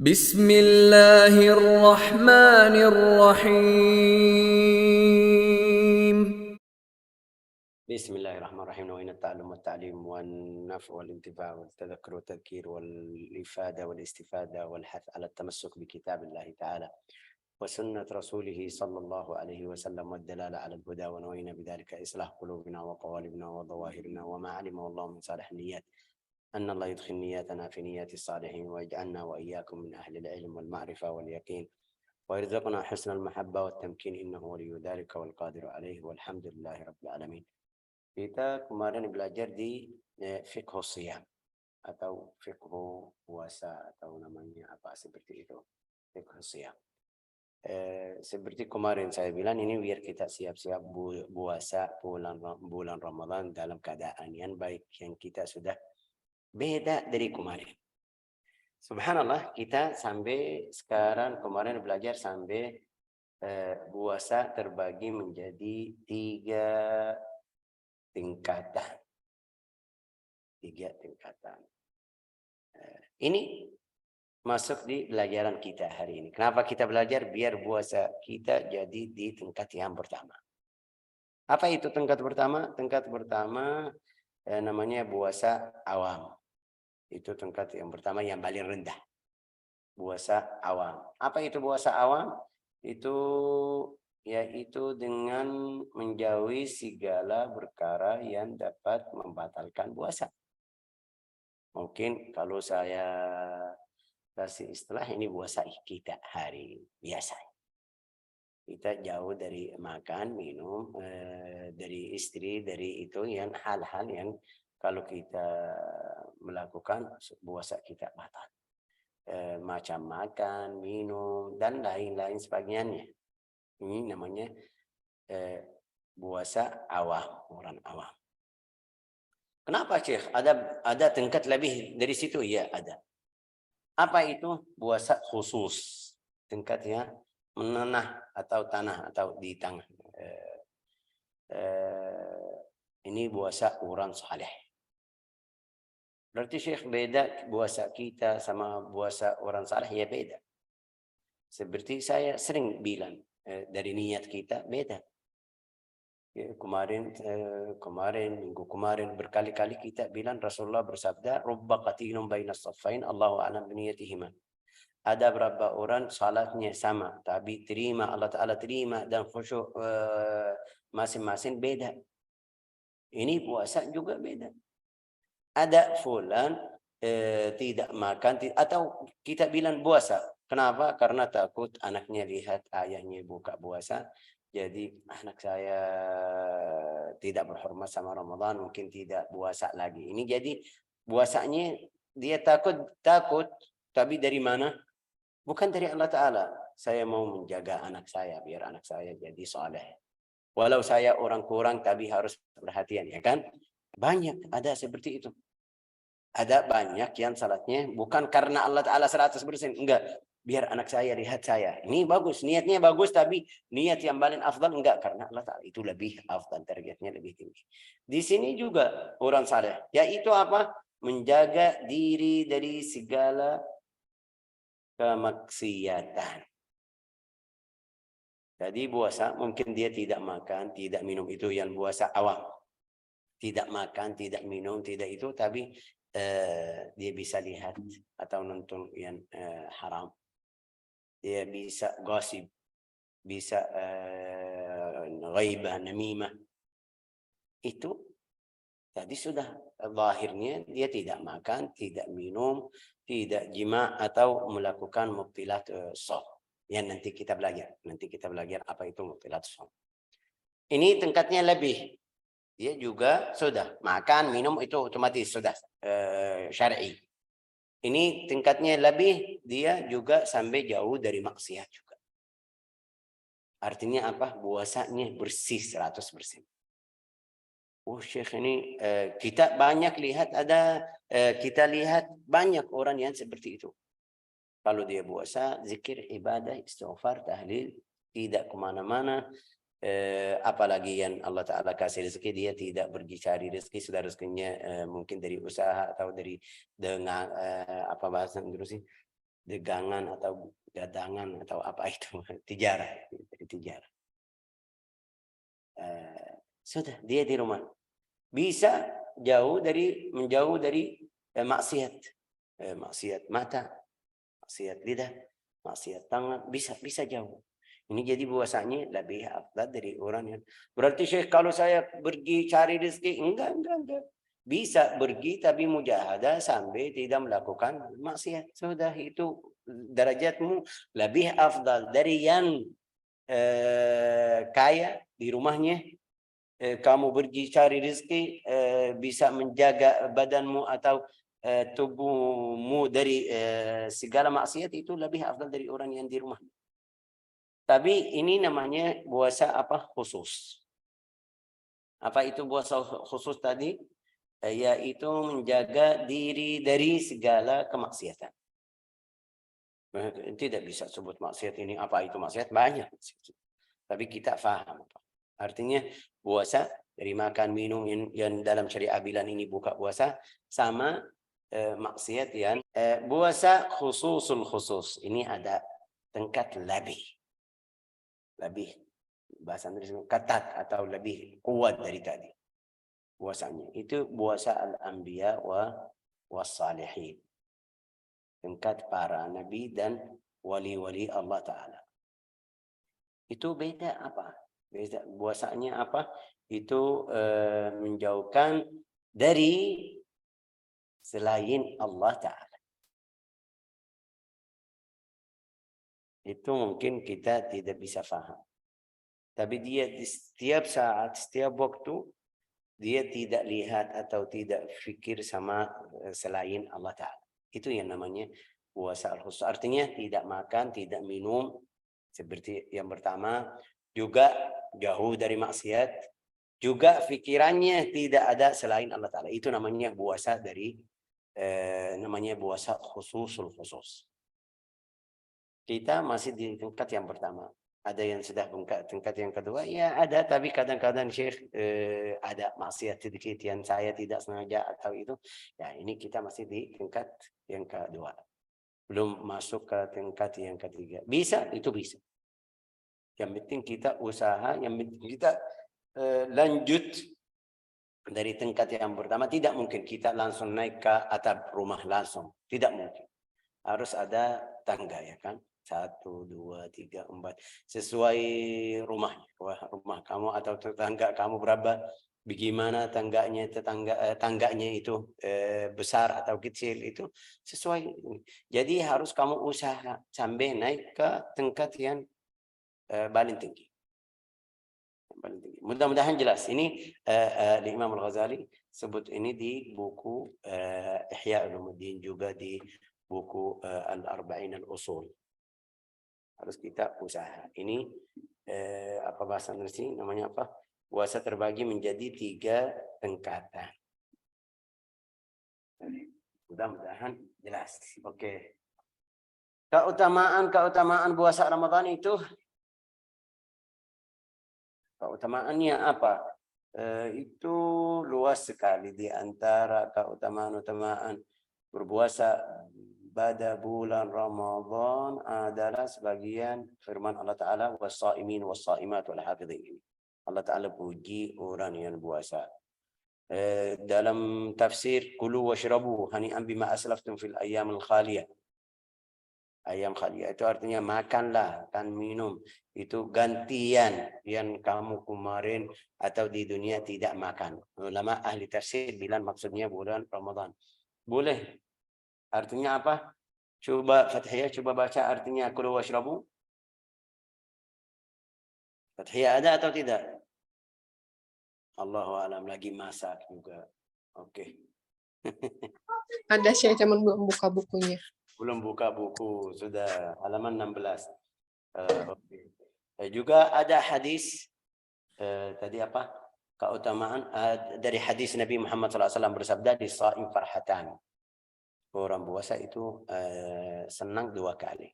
Bismillahirrahmanirrahim. Bismillahirrahmanirrahim. Wa inna ta'allum wa ta'lim wa naf'u wal intifa' wal tadhakkur wa tadhkir wal ifada wal istifada wal hath ala tamassuk bi kitabillahi ta'ala wa sunnat rasulih sallallahu alaihi wasallam wa dalala ala al-huda wa nawayna bidzalika islah qulubina wa qawalibina wa dhawahirina wa ma'alima wallahu min salih niyat أن الله يدخل نياتنا في نيات الصالحين ويجعلنا وإياكم من أهل العلم والمعرفة واليقين ويرزقنا حسن المحبة والتمكين إنه ولي ذلك والقادر عليه والحمد لله رب العالمين. Kita kemarin belajar di fiqh siyam atau fiqh puasa atau namanya apa seperti itu, fiqh siyam. Seperti kemarin saya bilang ini biar kita siap-siap puasa bulan Ramadan dalam keadaan yang baik yang kita sudah beda dari kemarin. Subhanallah, kita sampai sekarang kemarin belajar sampai puasa terbagi menjadi 3 tingkatan. 3 tingkatan. Ini masuk di pelajaran kita hari ini. Kenapa kita belajar? Biar puasa kita jadi di tingkat yang pertama. Apa itu tingkat pertama? Tingkat pertama namanya puasa awam. Itu tingkat yang pertama yang paling rendah. Puasa awam. Apa itu puasa awam? Itu yaitu dengan menjauhi segala perkara yang dapat membatalkan puasa. Mungkin kalau saya kasih istilah ini puasa kita hari biasa. Kita jauh dari makan, minum, dari istri, dari itu yang hal-hal yang kalau kita melakukan puasa kita batal. Macam makan, minum, dan lain-lain sebagainya. Ini namanya puasa awam, orang awam. Kenapa Syekh? Ada tingkat lebih dari situ? Ya ada. Apa itu? Puasa khusus. Tingkatnya menanah atau tanah atau di tanah. Ini puasa orang saleh. Berarti Syekh beda puasa kita sama puasa orang saleh? Ya beda. Seperti saya sering bilang, dari niat kita beda. Ya, minggu kemarin berkali-kali kita bilang Rasulullah bersabda, "Rubba qatinun bainas saffain, Allahu a'lam biniyatihima." Ada berapa orang salatnya sama, tapi terima Allah Ta'ala terima dan khusyuk masing-masing beda. Ini puasa juga beda. Ada fulan tidak makan atau kita bilang puasa. Kenapa? Karena takut anaknya lihat ayahnya buka puasa. Jadi anak saya tidak berhormat sama Ramadan, mungkin tidak puasa lagi. Ini jadi puasanya dia takut, tapi dari mana? Bukan dari Allah Ta'ala. Saya mau menjaga anak saya, biar anak saya jadi soleh. Walau saya orang kurang, tapi harus perhatian, ya kan? Banyak ada seperti itu. Ada banyak yang salatnya bukan karena Allah Ta'ala 100%. Enggak. Biar anak saya lihat saya. Ini bagus. Niatnya bagus. Tapi niat yang paling afdal enggak. Karena Allah Ta'ala itu lebih afdal. Targetnya lebih tinggi. Di sini juga orang saleh. Yaitu apa? Menjaga diri dari segala kemaksiatan. Jadi puasa mungkin dia tidak makan, tidak minum. Itu yang puasa awam. Tidak makan, tidak minum, tidak itu. Tapi dia bisa lihat atau nonton yang haram. Dia bisa gosip, bisa ghaibah, namimah. Itu jadi sudah zahirnya dia tidak makan, tidak minum, tidak jima atau melakukan mubtilat shaum. Yang nanti kita belajar. Nanti kita belajar apa itu mubtilat shaum. Ini tingkatnya lebih. Dia juga sudah makan, minum itu otomatis sudah syar'i. Ini tingkatnya lebih, dia juga sampai jauh dari maksiat juga. Artinya apa? Puasanya bersih 100%. Oh Syekh ini kita banyak lihat kita lihat banyak orang yang seperti itu. Kalau dia puasa, zikir, ibadah, istighfar, tahlil, tidak kemana-mana. Apalagi yang Allah Ta'ala kasih rezeki, dia tidak pergi cari rezeki, sudah rezekinya mungkin dari usaha atau dari dengan apa bahasa Inggris sih, dagangan atau dadangan atau apa itu, tijarah, dari tijarah. Sudah dia di rumah. Bisa menjauh dari maksiat. Maksiat mata, maksiat lidah, maksiat tangan, bisa jauh. Ini jadi bahwasanya lebih afdal dari orang yang berarti Syekh kalau saya pergi cari rezeki enggak. Bisa pergi tapi mujahadah sampai tidak melakukan maksiat. Sudah itu derajatmu lebih afdal dari yang kaya di rumahnya. Kamu pergi cari rezeki bisa menjaga badanmu atau tubuhmu dari segala maksiat, itu lebih afdal dari orang yang di rumah. Tapi ini namanya puasa apa khusus. Apa itu puasa khusus tadi? Yaitu menjaga diri dari segala kemaksiatan. Tidak bisa sebut maksiat ini apa itu maksiat, banyak. Tapi kita faham apa. Artinya puasa dari makan minum yang dalam syariah bilang ini buka puasa, sama maksiat yang puasa khususul khusus. Ini ada tingkat lebih bahasa Inggris ketat atau lebih kuat dari tadi puasanya. Itu puasa al-anbiya was-salihin. Tingkat para nabi dan wali-wali Allah Ta'ala. Itu beda apa? Beda puasanya apa? Itu menjauhkan dari selain Allah Ta'ala. Itu mungkin kita tidak bisa faham. Tapi dia di setiap saat, setiap waktu, dia tidak lihat atau tidak fikir sama selain Allah Ta'ala. Itu yang namanya puasa al-khusus. Artinya tidak makan, tidak minum. Seperti yang pertama. Juga jauh dari maksiat. Juga pikirannya tidak ada selain Allah Ta'ala. Itu namanya puasa dari namanya puasa khususul khusus. Kita masih di tingkat yang pertama. Ada yang sudah tingkat yang kedua, ya ada, tapi kadang-kadang Syekh ada maksiat sedikit yang saya tidak sengaja atau itu. Ya ini kita masih di tingkat yang kedua. Belum masuk ke tingkat yang ketiga. Bisa, itu bisa. Yang penting kita usaha, yang penting kita lanjut dari tingkat yang pertama. Tidak mungkin kita langsung naik ke atap rumah langsung. Tidak mungkin. Harus ada tangga, ya kan? 1, 2, 3, 4 sesuai rumahnya. Rumah kamu atau tetangga kamu berapa, bagaimana tangganya itu besar atau kecil, itu sesuai. Jadi harus kamu usaha sampai naik ke tingkat yang paling tinggi. Mudah-mudahan jelas. Ini Imam Al-Ghazali sebut ini di buku Ihya Ulumuddin, juga di buku Al-Arba'in Al-Usul. Harus kita usaha. Ini apa bahasa Indonesia namanya apa? Puasa terbagi menjadi 3 tingkatan. Mudah-mudahan jelas. Oke. Keutamaan puasa Ramadan itu, keutamaannya apa? Itu luas sekali. Di antara keutamaan berpuasa pada bulan Ramadan adalah sebagian firman Allah Ta'ala, was-saimin was-saimat wal hafidhin. Allah Ta'ala puji orang yang puasa. Dalam tafsir, kulu washrabu hani'an bima aslaftum fil ayyamil khaliyah. Ayam khaliyah itu artinya makanlah dan minum. Itu gantian yang kamu kemarin atau di dunia tidak makan. Ulama ahli tafsir bilang maksudnya bulan Ramadan. Boleh. Artinya apa? Coba Fathiyah, coba baca artinya kulu washrabu. Fathiyah ada atau tidak? Allahu a'lam, lagi masak juga. Oke. Ada sih, cuman belum buka bukunya. Belum buka buku, sudah halaman 16. Okay. Juga ada hadis tadi apa? Keutamaan dari hadis Nabi Muhammad SAW bersabda, di shaim farhatan. Orang puasa itu senang 2 kali.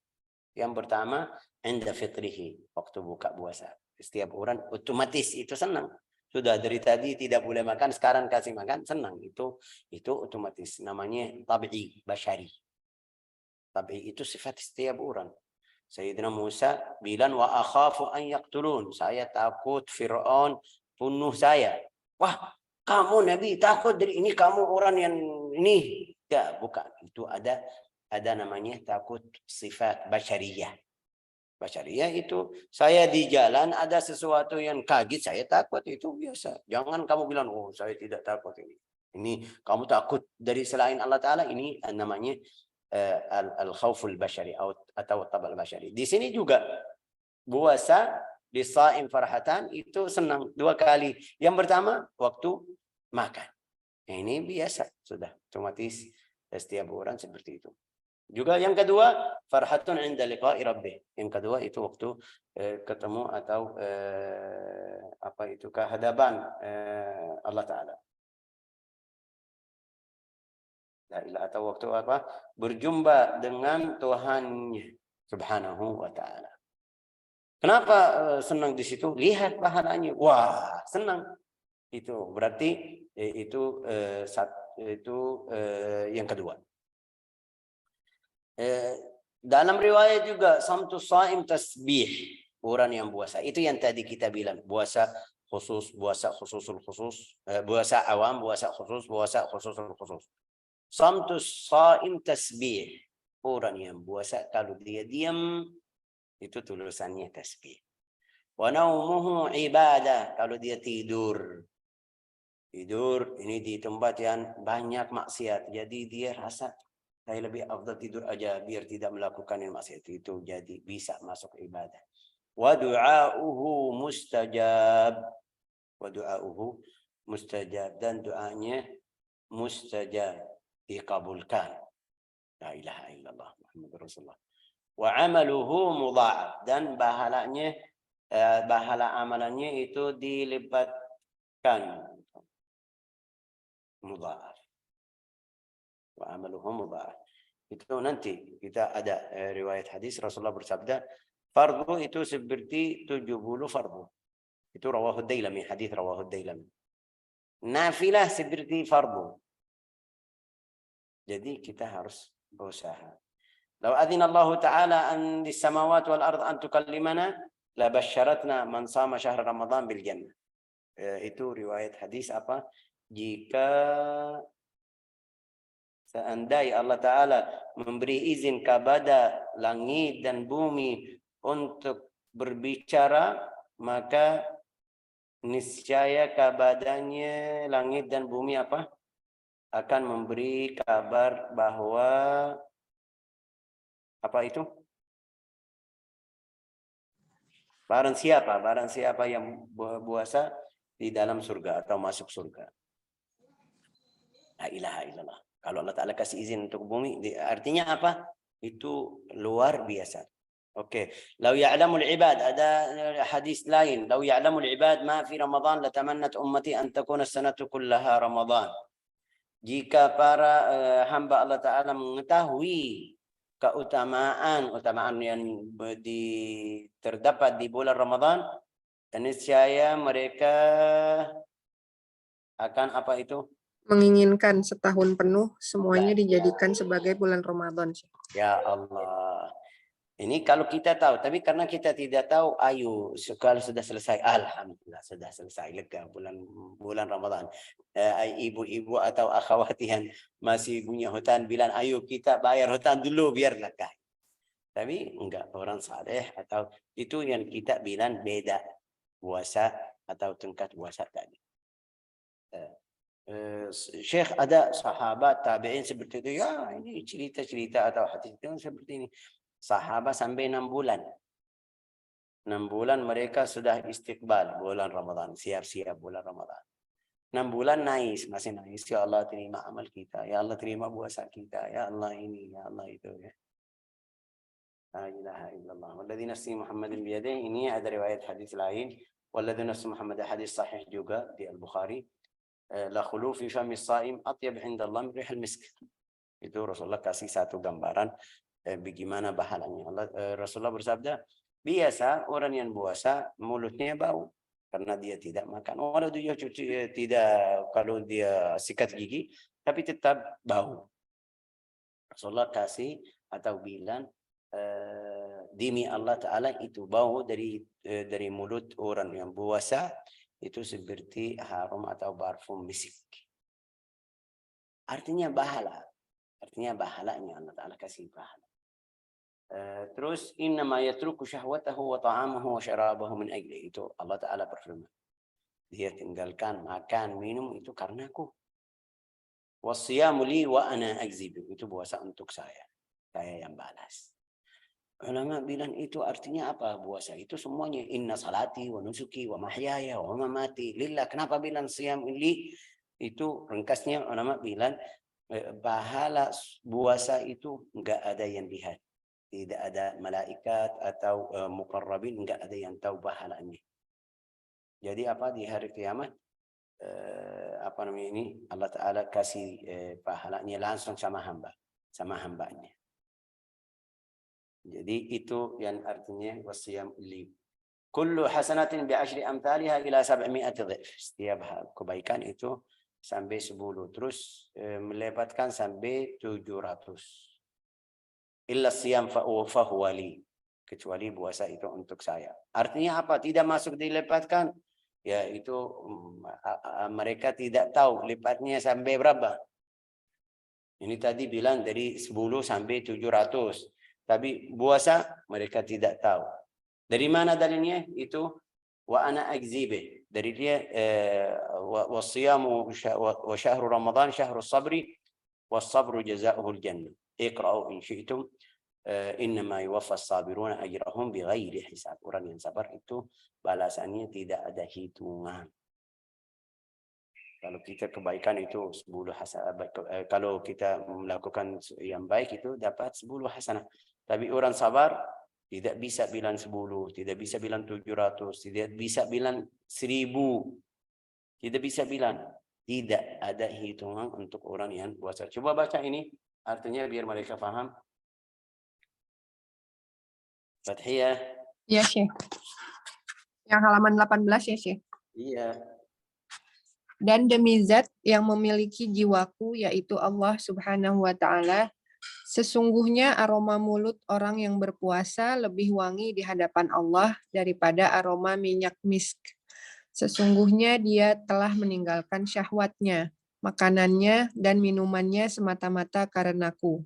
Yang pertama, inda fitrihi, waktu buka puasa. Setiap orang otomatis itu senang. Sudah dari tadi tidak boleh makan, sekarang kasih makan, senang. Itu otomatis. Namanya tabi'i, basyari. Tapi itu sifat setiap orang. Sayyidina Musa bilang wa akhafu an yaqtulun. Saya takut Firaun bunuh saya. Wah, kamu Nabi takut dari ini, kamu orang yang ini. Ya, bukan. Itu ada namanya takut sifat basyariyah. Basyariyah itu saya di jalan ada sesuatu yang kaget, saya takut, itu biasa. Jangan kamu bilang, oh saya tidak takut ini. Ini kamu takut dari selain Allah Ta'ala, ini namanya al-khawful basyari atau tabal basyari. Di sini juga puasa di saim farhatan itu senang 2 kali. Yang pertama waktu makan. Ini biasa sudah otomatis setiap orang seperti itu. Juga yang kedua farhatun 'inda liqa'i rabbih. Yang kedua itu waktu ketemu atau apa itu kehadapan Allah Ta'ala. Atau waktu apa? Berjumpa dengan Tuhannya Subhanahu wa Ta'ala. Kenapa senang di situ? Lihat pahalanya. Wah, senang. Itu berarti itu yang kedua. Dalam riwayat juga samtu shaim tasbih, orang yang puasa. Itu yang tadi kita bilang, puasa khusus, puasa khususul khusus, puasa awam, puasa khusus, puasa khususul khusus. Samtus shaim tasbih. Orang yang puasa kalau dia diam itu tulisannya tasbih. Wa naumuhu ibadah. Kalau dia tidur ini di tempat yang banyak maksiat. Jadi dia rasa saya lebih afdal tidur aja biar tidak melakukan yang maksiat itu. Jadi bisa masuk ibadah. Wa du'auhu mustajab. Wa du'auhu mustajab. Dan doanya mustajab. Dikabulkan. La ilaha illallah Muhammad Rasulullah. Wa amaluhu mudha'af. Dan bahalanya, bahala amalannya itu dilipatkan. Mudha'af. Wa amaluhu mudha'af. Itu nanti kita ada riwayat hadis Rasulullah bersabda, fardu itu seperti 70 fardu. Itu rawahu Dailami, hadis rawahu Dailami. Nafilah seperti fardu. Jadi kita harus berusaha. Lau adzina Allah Ta'ala an dis samawati wal ard an tukallimana la basyaratna man sama syahr Ramadan bil jannah. Itu riwayat hadis apa? Jika seandainya Allah Ta'ala memberi izin kepada langit dan bumi untuk berbicara, maka niscaya kepadanya langit dan bumi apa? Akan memberi kabar bahwa apa itu? Barang siapa yang puasa di dalam surga atau masuk surga. La ilaha illallah. Kalau Allah Ta'ala kasih izin untuk bumi, artinya apa? Itu luar biasa. Oke. Lau ya'lamul ibad, ada hadis lain. Lau ya'lamul ibad ma fi Ramadan latamannat ummati an takuna as-sanatu kullaha Ramadan. Jika para hamba Allah Ta'ala mengetahui keutamaan yang terdapat di bulan Ramadan, niscaya mereka akan apa itu? Menginginkan setahun penuh semuanya dijadikan sebagai bulan Ramadan. Ya Allah. Ini kalau kita tahu, tapi karena kita tidak tahu, ayo kalau sudah selesai, alhamdulillah sudah selesai, lega bulan Ramadan. Ibu-ibu atau akhwat yang masih punya hutang bilang, ayo kita bayar hutang dulu biar lega. Tapi enggak, orang saleh atau itu yang kita bilang beda puasa atau tingkat puasa tadi. Syekh ada sahabat tabi'in seperti itu, ya ini cerita-cerita atau hadis itu seperti ini. Sahabat sampai 6 bulan. 6 bulan mereka sudah istiqbal bulan Ramadan, siap-siap bulan Ramadan. 6 bulan masih nangis. Ya Allah terima amal kita, ya Allah terima puasa kita, ya Allah ini, ya Allah itu ya. La ilaha illallah. Walladzi nafsi Muhammadin biyadihi, ini ada riwayat hadis lain. Walladzi nafsi Muhammad, hadis sahih juga di Al-Bukhari. La khulu fi fami shaim atyab 'inda Allah min rihil misk. Itu Rasulullah kasih satu gambaran bagaimana bahalanya. Rasulullah bersabda, biasa orang yang puasa mulutnya bau karena dia tidak makan. Walau dia tidak, kalau dia sikat gigi, tapi tetap bau. Rasulullah kasih atau bilang demi Allah Ta'ala itu bau dari mulut orang yang puasa itu seperti harum atau parfum misik. Artinya bahalanya Allah Ta'ala kasih bahala. Terus innama yatruku syahwatahu wa ta'amahu wa syarabahu min ajli, itu Allah Ta'ala berfirman. Dia tinggalkan makan minum itu karena aku. Wasiyamu li wa ana ajzibu, itu puasa untuk saya yang balas. Ulama bilang itu artinya apa puasa? Itu semuanya inna salati wa nusuki wa mahyaya wa mamati lillah. Kenapa bilang siyam li? Itu ringkasnya ulama bilang pahala puasa itu enggak ada yang lihat. Tidak ada malaikat atau muqarrabin, enggak ada yang tahu pahalanya. Jadi apa di hari kiamat apa namanya ini Allah Ta'ala kasih pahalanya langsung sama hambanya. Jadi itu yang artinya wasiyam li. Kullu hasanatin bi asyri amthaliha ila 700 dhif. Setiap kebaikan itu sampai 10, terus melepaskan sampai 700. Illa siyam fa huwa li. Kecuali puasa itu untuk saya. Artinya apa? Tidak masuk dilepaskan. Ya itu mereka tidak tahu lipatnya sampai berapa. Ini tadi bilang dari 10 sampai 700. Tapi puasa mereka tidak tahu. Dari mana dalilnya? Itu wa ana akzibe. Dari dia wasiyamu wa syahru Ramadan syahru sabri was sabru jazaohul jannah. Iqra'u in syi'tum innama yuwaffas sabiruna ajrahum bighairi hisab. Orang yang sabar itu balasannya tidak ada hitungan. Kalau kita kebaikan itu 10 hasanah, kalau kita melakukan yang baik itu dapat 10 hasanah. Tapi orang sabar tidak bisa bilang 10, tidak bisa bilang 700, tidak bisa bilang 1000. Tidak bisa bilang. Tidak ada hitungan untuk orang yang puasa. Coba baca ini artinya biar mereka paham. Fathiyah. Ya, Syekh. Yang halaman 18 ya, Syekh. Iya. Dan demi zat yang memiliki jiwaku, yaitu Allah Subhanahu wa Ta'ala, sesungguhnya aroma mulut orang yang berpuasa lebih wangi di hadapan Allah daripada aroma minyak misk. Sesungguhnya dia telah meninggalkan syahwatnya, makanannya, dan minumannya semata-mata karenaku.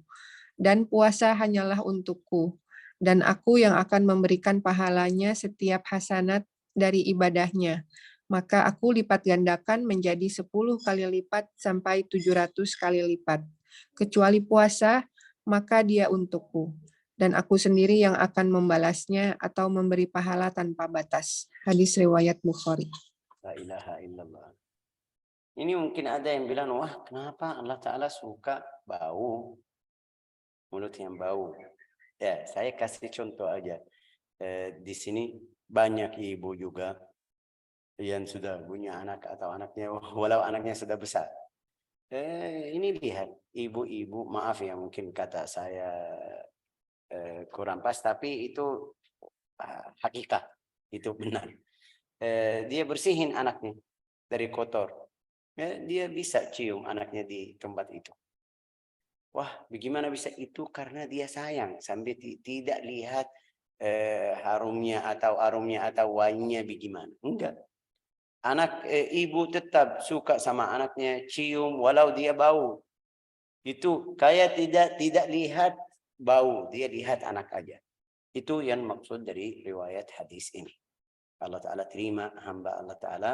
Dan puasa hanyalah untukku. Dan aku yang akan memberikan pahalanya setiap hasanat dari ibadahnya. Maka aku lipat gandakan menjadi 10 kali lipat sampai 700 kali lipat. Kecuali puasa, maka dia untukku. Dan aku sendiri yang akan membalasnya atau memberi pahala tanpa batas. Hadis riwayat Bukhari. La ilaha illallah. Ini mungkin ada yang bilang, wah kenapa Allah Ta'ala suka bau, mulut yang bau. Ya, saya kasih contoh aja. Di sini banyak ibu juga yang sudah punya anak atau anaknya, walau anaknya sudah besar. Ini lihat, ibu-ibu, maaf ya mungkin kata saya kurang pas, tapi itu hakikat, itu benar. Dia bersihin anaknya dari kotor. Dia bisa cium anaknya di tempat itu. Wah, bagaimana bisa itu? Karena dia sayang sampai tidak lihat harumnya atau wanginya bagaimana. Enggak. Anak ibu tetap suka sama anaknya, cium walau dia bau. Itu kayak tidak lihat bau, dia lihat anak aja. Itu yang maksud dari riwayat hadis ini. Allah Ta'ala terima hamba Allah Ta'ala,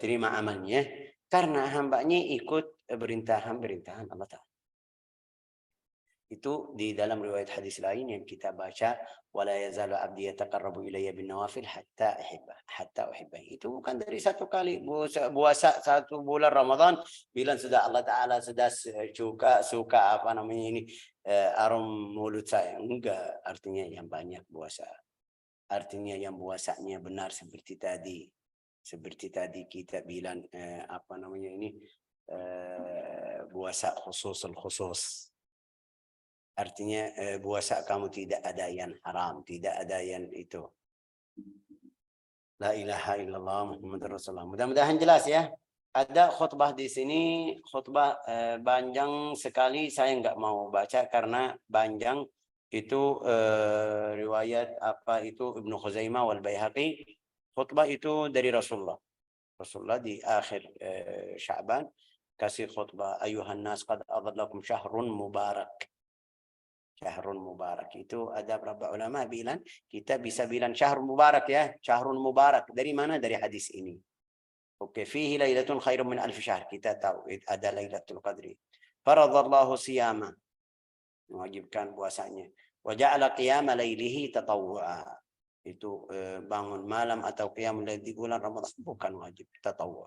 terima amalnya karena hambanya ikut perintahan Allah Ta'ala. Itu di dalam riwayat hadis lain yang kita baca, wala yazalu abdi yataqarrabu ilayya bin nawafil hatta uhibba. Itu bukan dari satu kali puasa 1 bulan Ramadan bilang sudah Allah Ta'ala sudah suka apa namanya ini arum mulut saya. Enggak, artinya yang banyak puasa. Artinya yang puasanya benar seperti tadi. Seperti tadi kita bilang apa namanya ini puasa khusus. Artinya puasa kamu tidak ada yang haram, tidak ada yang itu. La ilaha illallah Muhammad Rasulullah. Mudah-mudahan jelas ya. Ada khutbah di sini, khutbah panjang sekali. Saya nggak mau baca karena panjang. Itu riwayat apa itu Ibnu Khuzaimah wal Baihaqi. Khutbah itu dari Rasulullah. Rasulullah di akhir Sya'ban kasih khutbah, ayuhan nas qad adhallakum syahrun mubarak. Syahrun mubarak itu ada beberapa ulama bilang kita bisa bilang syahrun mubarak ya, syahrun mubarak. Dari mana? Dari hadis ini. Oke, fihi lailatun khairun min alf syahr. Kita tahu ada Lailatul Qadri. Faradallahu siyama, mewajibkan puasanya. Wa ja'ala qiyama lailihi tatawwu'a. Itu bangun malam atau qiyam lail di bulan Ramadan bukan wajib, tatawwu'.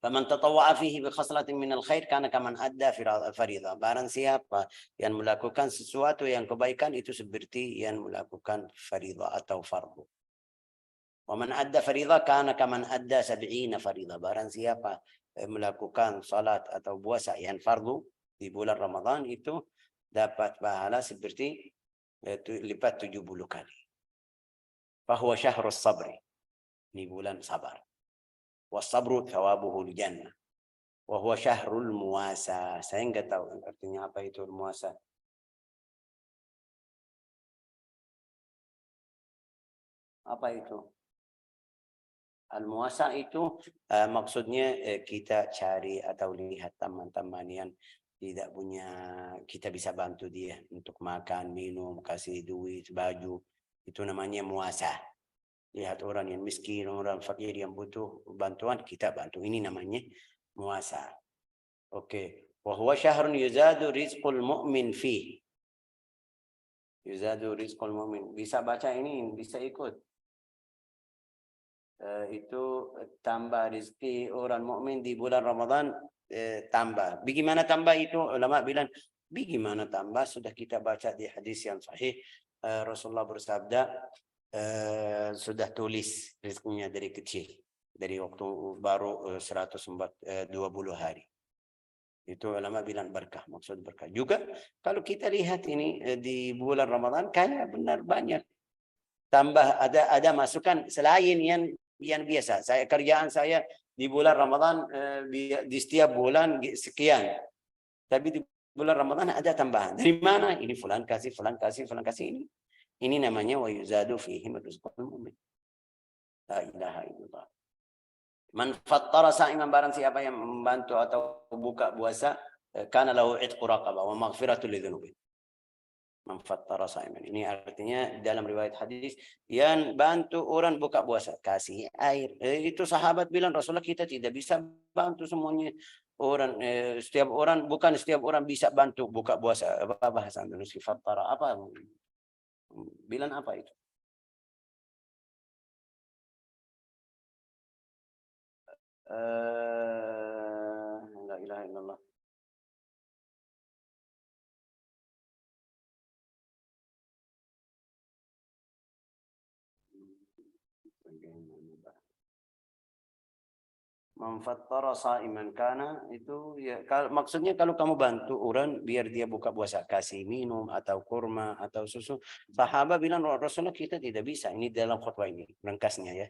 Faman tatawwa'a fihi bi khaslatin min al-khair kana kaman adda fardhah. Barang siapa yang melakukan sesuatu yang kebaikan itu seperti yang melakukan fardhah atau fardu. Wa man adda fardhah kana kaman adda 70 fardhah. Barang siapa melakukan salat atau puasa yang fardu di bulan Ramadan itu dapat pahala seperti lipat 70 kali. Fahuwa syahrus sabri. Ini bulan sabar. Wasabru thawabuhu jannah. Wa huwa syahrul muasa. Saya enggak tahu artinya apa itu muasa. Apa itu? Al-muasa itu maksudnya kita cari atau lihat teman-teman yang tidak punya, kita bisa bantu dia untuk makan, minum, kasih duit, baju. Itu namanya muasa. Lihat orang yang miskin, orang fakir yang butuh bantuan, kita bantu. Ini namanya muasa. Oke. Wa huwa syahrun yuzadu rizqul mu'min fi. Yuzadu rizqul mu'min. Bisa baca ini, bisa ikut. Itu tambah rezeki orang mukmin di bulan Ramadan, tambah. Bagaimana tambah itu? Ulama bilang, bagaimana tambah? Sudah kita baca di hadis yang sahih. Rasulullah bersabda, sudah tulis rezekinya dari kecil. Dari waktu baru 120 hari. Itu ulama bilang berkah, maksud berkah. Juga kalau kita lihat ini di bulan Ramadan, kaya benar banyak. Tambah ada masukan selain yang biasa. Kerjaan saya di bulan Ramadan di setiap bulan sekian. Tapi di bulan Ramadan ada tambahan. Dari mana? Ini fulan kasih, fulan kasih, fulan kasih ini. Ini namanya wa yuzadu fihi rizqul mu'min. La ilaha illallah. Man fattara sa'iman, barang siapa yang membantu atau buka puasa, kana lahu itqu raqabah wa maghfiratu lidzunubi. Memfattara sa'iman. Ini artinya dalam riwayat hadis yang bantu orang buka puasa, kasih air. Itu sahabat bilang, Rasulullah kita tidak bisa bantu semuanya. Orang setiap orang, bukan setiap orang bisa bantu buka puasa. Apa bahasa Indonesia fattara? Apa? Bilang apa itu? La ilaha illallah. Memfattara sa'iman kana itu ya, maksudnya kalau kamu bantu orang biar dia buka puasa, kasih minum atau kurma atau susu. Sahabat bilang Rasulullah kita tidak bisa. Ini dalam khutbah ini ringkasnya ya.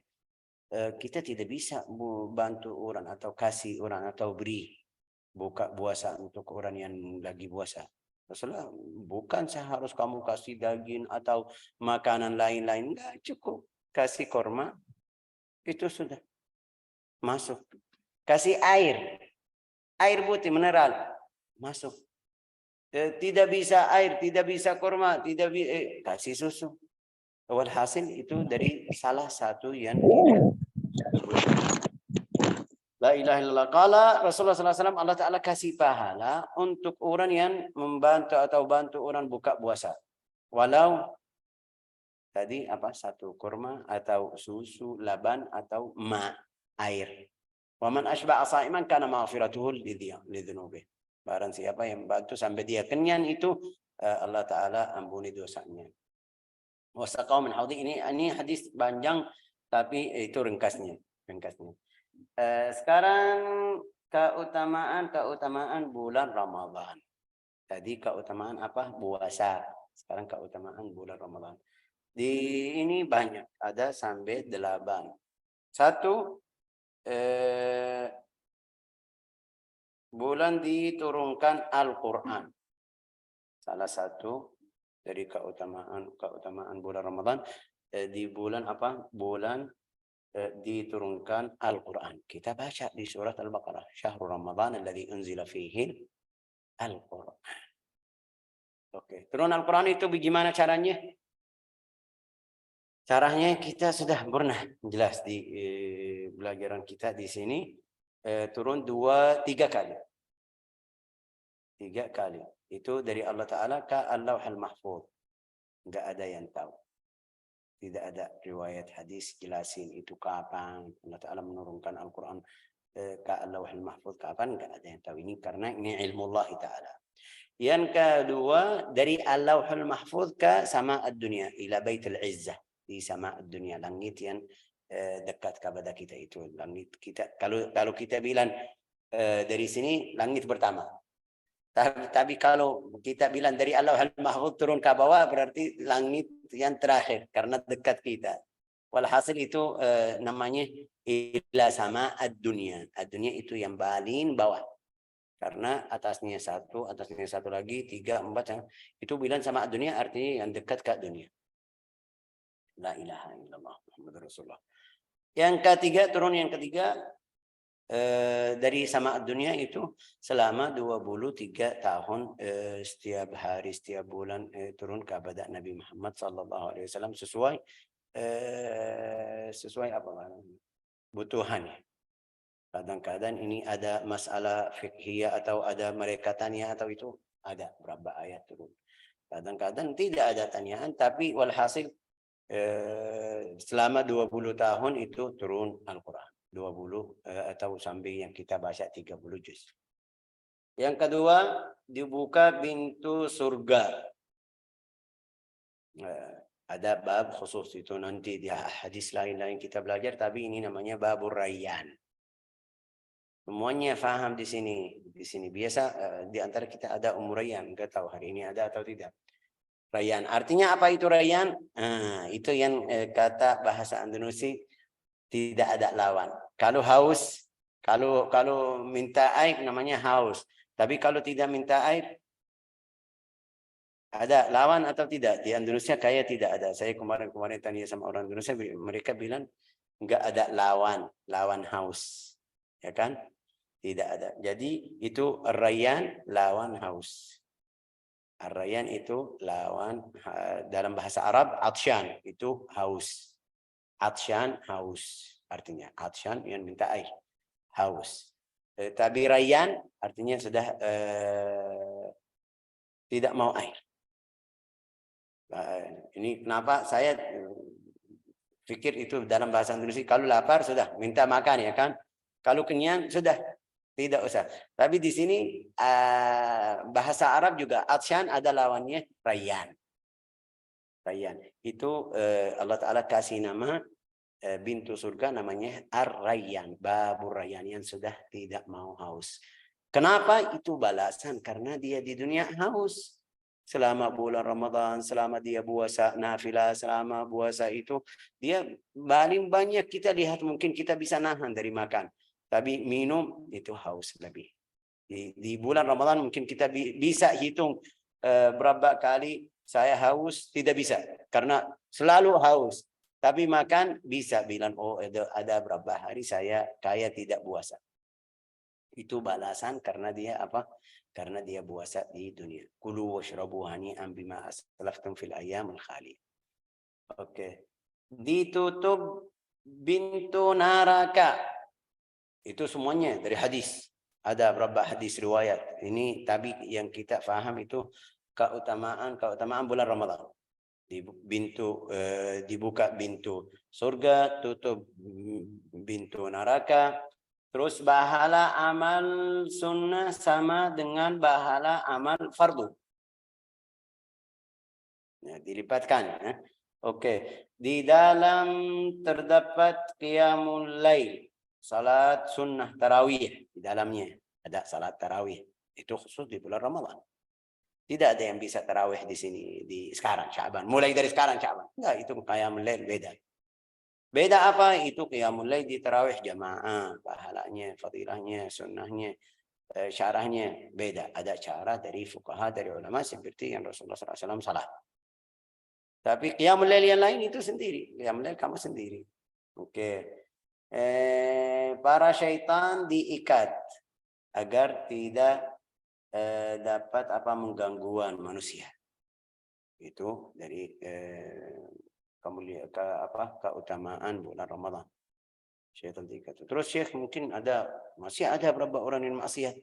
Kita tidak bisa bantu orang atau kasih orang atau beri buka puasa untuk orang yang lagi puasa. Rasulullah bukan seharus kamu kasih daging atau makanan lain-lain, enggak, cukup kasih kurma itu sudah masuk. Kasih air putih mineral masuk. Tidak bisa air, tidak bisa kurma, tidak kasih susu. Walhasil itu dari salah satu yang La ilaha illallah. Qala Rasulullah SAW, Allah Ta'ala kasih pahala untuk orang yang membantu atau bantu orang buka puasa. Walau tadi apa? Satu kurma atau susu, laban atau air. Waman ashba'a sa'iman kana maghfiratuhu lidzunubi. Barang siapa yang membantu sampai dia kenyang itu Allah Ta'ala ampuni dosanya. Wasaqau min haudi, ini hadis panjang tapi itu ringkasnya. Sekarang keutamaan bulan Ramadan. Tadi keutamaan apa? Puasa. Sekarang keutamaan bulan Ramadan. Di ini banyak, ada sampai 8. Satu, bulan diturunkan Al-Quran. Salah satu dari keutamaan bulan Ramadan. Di bulan apa? Bulan diturunkan Al-Quran. Kita baca di surat Al-Baqarah. Syahrul Ramadan alladzi unzila fihi Al-Quran. Oke. Turun Al-Quran itu bagaimana caranya? Caranya kita sudah pernah jelas di pelajaran kita di sini. Turun 2-3 kali. 3 kali. Itu dari Allah Ta'ala ke Al-Lawhul Mahfuz. Enggak ada yang tahu. Tidak ada riwayat hadis jelasin itu kapan Allah Ta'ala menurunkan Al-Quran ke Al-Lawhul Mahfuz, kapan, enggak ada yang tahu. Ini karena ini ilmu Allah Ta'ala. Yang kedua, dari Al-Lawhul Mahfuz ke sama dunia, ila Baitul Izzah, di sama dunia, langit yang dekat kepada kita itu. Langit kita, kalau kita bilang dari sini langit pertama. Tapi kalau kita bilang dari Allahul Mahfuz turun ke bawah, berarti langit yang terakhir karena dekat kita. Walhasil itu namanya ila sama ad-dunya. Ad-dunya itu yang paling bawah. Karena atasnya satu lagi, 3, 4. Itu bilang sama ad-dunya artinya yang dekat ke dunia. La ilaha illallah Muhammadur Rasulullah. Yang ketiga, turun yang ketiga dari sama dunia itu selama 23 tahun, setiap hari, setiap bulan turun kepada Nabi Muhammad SAW sesuai apa butuhannya. Kadang-kadang ini ada masalah fikhiyah atau ada mereka tanya atau itu ada berapa ayat turun. Kadang-kadang tidak ada tanyaan, tapi walhasil selama 20 tahun itu turun Al-Quran. 20 atau sampai yang kita baca 30 juz. Yang kedua, dibuka pintu surga. Ada bab khusus itu nanti di hadis lain-lain kita belajar, tapi ini namanya babur rayyan. Semuanya faham di sini. Di sini biasa di antara kita ada Rayyan, enggak tahu hari ini ada atau tidak. Rayyan. Artinya apa itu rayyan? Itu yang kata bahasa Indonesia tidak ada lawan. Kalau haus, kalau minta air namanya haus. Tapi kalau tidak minta air, ada lawan atau tidak? Di Indonesia kayak tidak ada. Saya kemarin tanya sama orang Indonesia, mereka bilang enggak ada lawan haus. Ya kan? Tidak ada. Jadi itu rayyan lawan haus. Ar-rayyan itu lawan, dalam bahasa Arab atsyan itu haus. Atsyan haus artinya. Atsyan yang minta air, haus. Tapi rayyan artinya sudah tidak mau air. Ini kenapa saya pikir itu dalam bahasa Indonesia, kalau lapar sudah minta makan ya kan. Kalau kenyang sudah tidak usah. Tapi di sini bahasa Arab juga atsyan ada lawannya rayyan. Rayyan itu Allah Ta'ala kasih nama pintu surga namanya Ar-Rayyan, babur rayyan, yang sudah tidak mau haus. Kenapa? Itu balasan karena dia di dunia haus. Selama bulan Ramadan, selama dia puasa nafilah, selama puasa itu dia paling banyak kita lihat mungkin kita bisa nahan dari makan. Tapi minum itu haus lebih. Di bulan Ramadan mungkin kita bisa hitung berapa kali saya haus, tidak bisa karena selalu haus. Tapi makan bisa bilang, oh ada berapa hari saya kayak tidak puasa. Itu balasan karena dia apa? Karena dia puasa di dunia. Kulu washrabu hani'an bima aslaftum fil ayyamil khaliyah. Oke. Ditutup pintu neraka. Itu semuanya dari hadis. Ada berapa hadis riwayat. Ini tapi yang kita faham itu keutamaan bulan Ramadan. Dibuka pintu surga, tutup pintu neraka. Terus bahala amal sunnah sama dengan bahala amal fardu. Nah, dilipatkan. Oke. Di dalam terdapat qiyamul lail, salat sunnah tarawih. Di dalamnya ada salat tarawih. Itu khusus di bulan Ramadan. Tidak ada yang bisa tarawih di sini di sekarang Sya'ban. Mulai dari sekarang Sya'ban. Enggak, itu qiyamul lail beda. Beda apa? Itu qiyamul lail di tarawih jamaah, pahalanya, fadilahnya, sunnahnya, syarahnya beda. Ada cara dari fuqaha, dari ulama seperti yang Rasulullah SAW salah. Tapi qiyamul lail yang lain itu sendiri. Qiyamul lail kamu sendiri. Oke. Para syaitan diikat agar tidak dapat menggangguan manusia. Itu dari keutamaan bulan Ramadan. Syaitan diikat. Terus Syekh, mungkin masih ada berapa orang yang maksiat.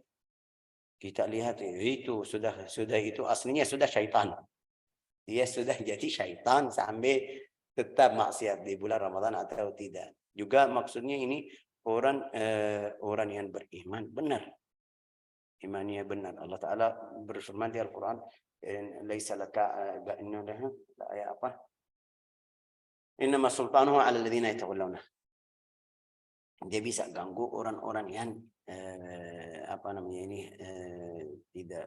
Kita lihat itu sudah itu aslinya sudah syaitan. Dia sudah jadi syaitan sampai tetap maksiat di bulan Ramadan atau tidak. Juga maksudnya ini orang yang beriman benar. Imannya benar. Allah Ta'ala berfirman di Al-Quran, laisa laka ayat apa? Innama sultanuhu 'ala alladziina yatawallawna. Dia bisa ganggu orang-orang yang tidak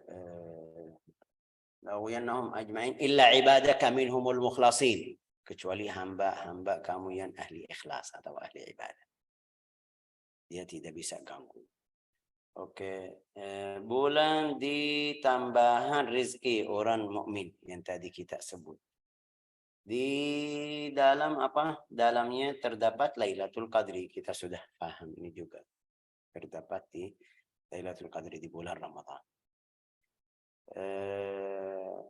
lawiyannahum ajma'in illa ibadaka minhumul mukhlasin, kecuali hamba-hamba kamu yang ahli ikhlas atau ahli ibadah. Dia tidak bisa ganggu. Oke, bulan di tambahan rezeki orang mukmin yang tadi kita sebut. Di dalam dalamnya terdapat Lailatul Qadri. Kita sudah paham ini juga. Terdapat di Lailatul Qadri di bulan Ramadan.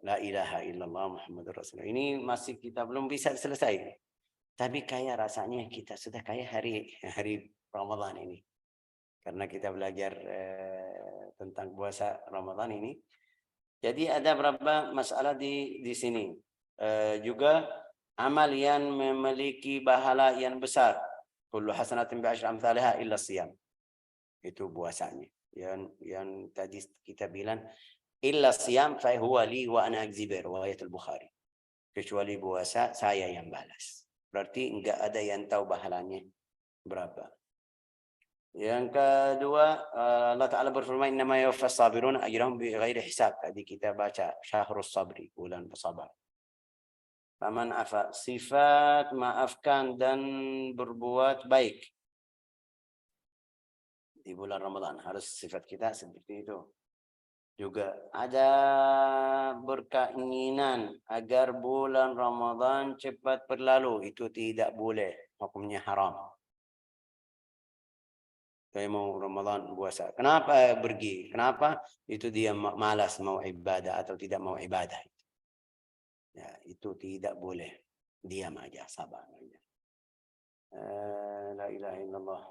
La ilaha illallah Muhammadur Rasulullah. Ini masih kita belum bisa selesai. Tapi kayak rasanya kita sudah kayak hari Ramadan ini. Karena kita belajar tentang puasa Ramadan ini. Jadi ada beberapa masalah di sini. Juga amal yang memiliki pahala yang besar. Kullu hasanatin bi'asyri amsalha illa siyam. Itu puasanya. Yang tadi kita bilang illa siyam fa huwa li wa ana ajzi bi, riwayat Al-Bukhari. Kecuali puasa saya yang balas. Berarti enggak ada yang tahu pahalanya berapa. Yang kedua, Allah Ta'ala berfirman, innama yuwaffas sabiruna ajrahum bighairi hisab. Tadi kita baca syahrus sabri, bulan bersabar. Faman afa, sifat maafkan dan berbuat baik. Di bulan Ramadan harus sifat kita seperti itu. Juga ada berkeinginan agar bulan Ramadan cepat berlalu. Itu tidak boleh. Hukumnya haram. Saya mau Ramadan puasa. Kenapa pergi? Kenapa? Itu dia malas mau ibadah atau tidak mau ibadah. Ya, itu tidak boleh. Diam aja, sabar aja. La ilaha illallah.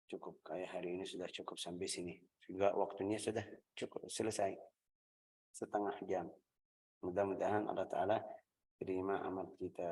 Cukup, kayak hari ini sudah cukup sampai sini. Juga waktunya sudah cukup selesai. Setengah jam. Mudah-mudahan Allah Ta'ala terima amal kita.